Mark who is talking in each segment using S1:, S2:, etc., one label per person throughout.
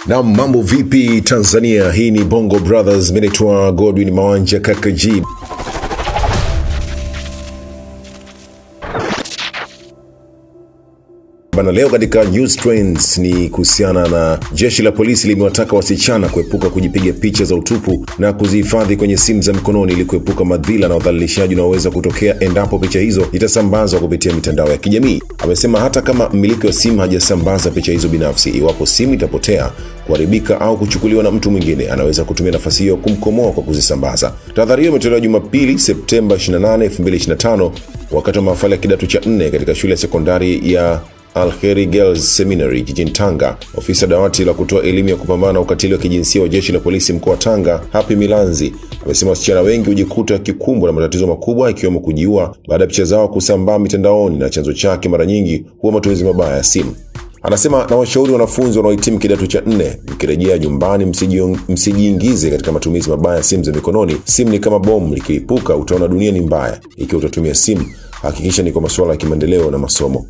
S1: Na mambo vipi Tanzania, hii ni Bongo Brothers, mimi naitwa Godwin Mawanja Kaka G. Bana, leo katika News Trends ni kuhusiana na jeshi la polisi limewataka wasichana kuepuka kujipiga picha za utupu na kuzihifadhi kwenye simu za mkononi ili kuepuka madhila na udhalilishaji unaoweza kutokea endapo picha hizo zitasambazwa kupitia mitandao ya kijamii. Amesema hata kama mmiliki wa simu hajasambaza picha hizo binafsi, iwapo simu itapotea, kuharibika au kuchukuliwa na mtu mwingine, anaweza kutumia nafasi hiyo kumkomoa kwa kuzisambaza. Tahadhari hiyo imetolewa Jumapili, Septemba 28, 2025 wakati wa mahafali ya kidato cha 4 katika shule ya sekondari ya Al-Kheri Girls Seminary jijini Tanga. Ofisa dawati la kutoa elimu ya kupambana na ukatili wa kijinsia wa jeshi la polisi mkoa wa Tanga, Happy Milanzi, amesema wasichana wengi hujikuta kikumbwa na matatizo makubwa ikiwemo kujiua baada ya picha zao kusambaa mitandaoni, na chanzo chake mara nyingi huwa matumizi mabaya ya simu. Anasema na washauri wanafunzi wanaohitimu kidato cha 4, mkirejea nyumbani msijiingize katika matumizi mabaya ya simu za mikononi. Simu ni kama bomu, likilipuka utaona dunia ni mbaya. Ikiwa utatumia simu, hakikisha ni kwa masuala ya kimaendeleo na masomo.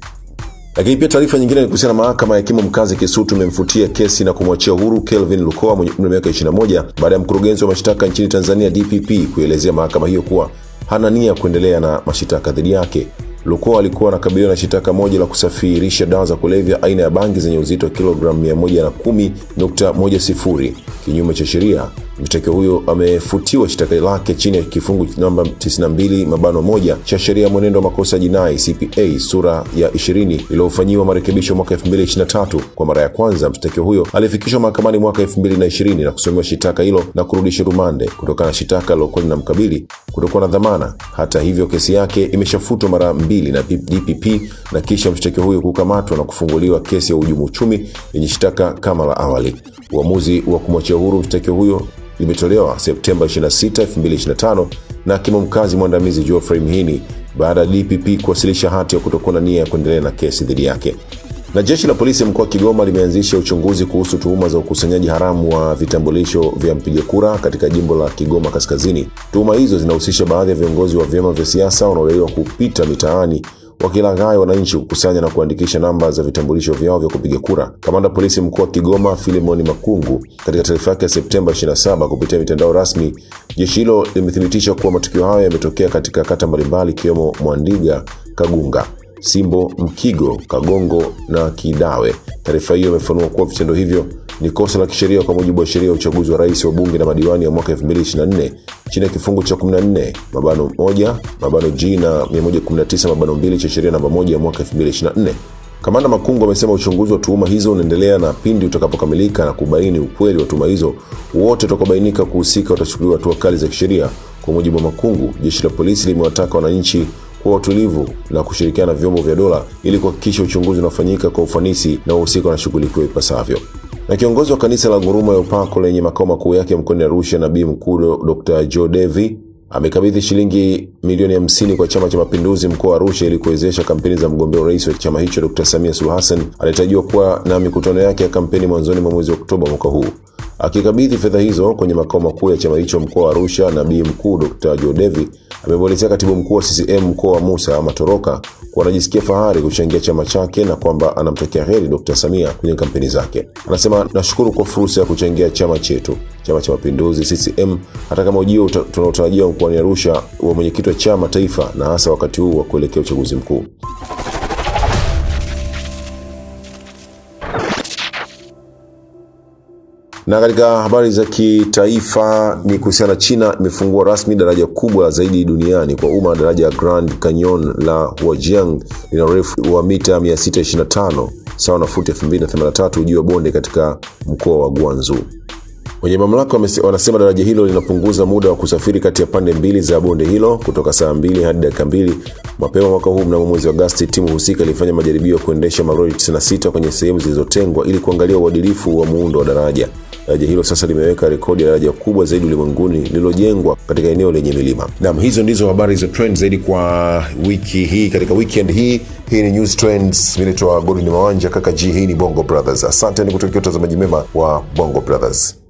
S1: Lakini pia taarifa nyingine ni kuhusiana na mahakama ya hakimu mkazi Kisutu imemfutia kesi na kumwachia huru Kelvin Lukoa mwenye umri wa miaka 21 baada ya mkurugenzi wa mashtaka nchini Tanzania DPP kuelezea mahakama hiyo kuwa hana nia kuendelea na mashtaka dhidi yake. Lukoa alikuwa anakabiliwa na shitaka moja la kusafirisha dawa za kulevya aina ya bangi zenye uzito wa kilogramu 110.10 kinyume cha sheria. Mshtakiwa huyo amefutiwa shitaka lake chini ya kifungu namba 92(1) cha sheria ya mwenendo wa makosa jinai CPA sura ya 20 iliyofanyiwa marekebisho mwaka 2023. Kwa mara ya kwanza mshtakiwa huyo alifikishwa mahakamani mwaka 2020 na kusomewa shitaka hilo na kurudishwa rumande kutokana na shitaka lilokuwa linamkabili kutokuwa na dhamana. Hata hivyo, kesi yake imeshafutwa mara 2 na DPP na kisha mshtakiwa huyo kukamatwa na kufunguliwa kesi ya uhujumu uchumi yenye shitaka kama la awali. Uamuzi wa kumwachia huru mshtakiwa huyo limetolewa Septemba 26, 2025 na hakimu mkazi mwandamizi Geoffrey Mhini baada ya DPP kuwasilisha hati ya kutokuwa na nia ya kuendelea na kesi dhidi yake. Na jeshi la polisi mkoa wa Kigoma limeanzisha uchunguzi kuhusu tuhuma za ukusanyaji haramu wa vitambulisho vya mpiga kura katika jimbo la Kigoma Kaskazini. Tuhuma hizo zinahusisha baadhi ya viongozi wa vyama vya siasa wanaodaiwa kupita mitaani wakilaghai wananchi kukusanya na kuandikisha namba za vitambulisho vyao vya kupiga kura. Kamanda polisi mkoa wa Kigoma Philemon Makungu, katika taarifa yake ya Septemba 27 kupitia mitandao rasmi, jeshi hilo limethibitisha kuwa matukio hayo yametokea katika kata mbalimbali ikiwemo Mwandiga, Kagunga, Simbo, Mkigo, Kagongo na Kidawe. Taarifa hiyo imefunua kuwa vitendo hivyo ni kosa la kisheria kwa mujibu wa sheria ya uchaguzi wa rais, wa bunge na madiwani ya mwaka 2024 chini ya kifungu cha 14(1)(G) na 119(2) cha sheria namba 1 ya mwaka 2024. Kamanda Makungu amesema uchunguzi wa tuhuma hizo unaendelea na pindi utakapokamilika na kubaini ukweli wa tuhuma hizo, wote watakaobainika kuhusika watachukuliwa hatua kali za kisheria. Kwa mujibu wa Makungu, jeshi la polisi limewataka wananchi kuwa watulivu na kushirikiana na vyombo vya dola ili kuhakikisha uchunguzi unafanyika kwa ufanisi na wahusika wanashughulikiwa ipasavyo. Na kiongozi wa kanisa la Nguruma ya Upako lenye makao makuu yake mkoani Arusha, Nabii Mkuu Dr. Joe Devi amekabidhi shilingi milioni 50 kwa Chama cha Mapinduzi mkoa wa Arusha ili kuwezesha kampeni za mgombea urais wa chama hicho Dr. Samia Suluhu Hassan anatarajiwa kuwa na mikutano yake ya kampeni mwanzoni mwa mwezi wa Oktoba mwaka huu. Akikabidhi fedha hizo kwenye makao makuu ya chama hicho mkoa wa Arusha, Nabii Mkuu Dr. Joe Devi amemwelezea katibu mkuu wa CCM mkoa wa Musa Matoroka kuwa anajisikia fahari kuchangia chama chake na kwamba anamtakia heri Dr. Samia kwenye kampeni zake. Anasema, nashukuru kwa fursa ya kuchangia chama chetu, Chama cha Mapinduzi CCM, hata kama ujio tunaotarajia mkoani Arusha wa mwenyekiti wa chama taifa, na hasa wakati huu wa kuelekea uchaguzi mkuu. Na katika habari za kitaifa ni kuhusiana, China imefungua rasmi daraja kubwa zaidi duniani kwa umma, daraja Grand Canyon la Huajiang lina urefu wa mita 625 sawa na futi 2083 juu ya bonde katika mkoa wa Guangzhou. Wenye mamlaka wanasema daraja hilo linapunguza muda wa kusafiri kati ya pande mbili za bonde hilo kutoka saa 2 hadi dakika 2. Mapema mwaka huu mnamo mwezi wa Agosti, timu husika ilifanya majaribio ya kuendesha malori 96 kwenye sehemu zilizotengwa ili kuangalia uadilifu wa muundo wa daraja. Daraja hilo sasa limeweka rekodi ya daraja kubwa zaidi ulimwenguni lililojengwa katika eneo lenye milima. Naam, hizo ndizo habari za trend zaidi kwa wiki hii, katika weekend hii. Hii ni News Trends. Mimi naitwa Godwin Mawanja Kaka G. Hii ni Bongo Brothers. Asante, nikutakia utazamaji mema wa Bongo Brothers.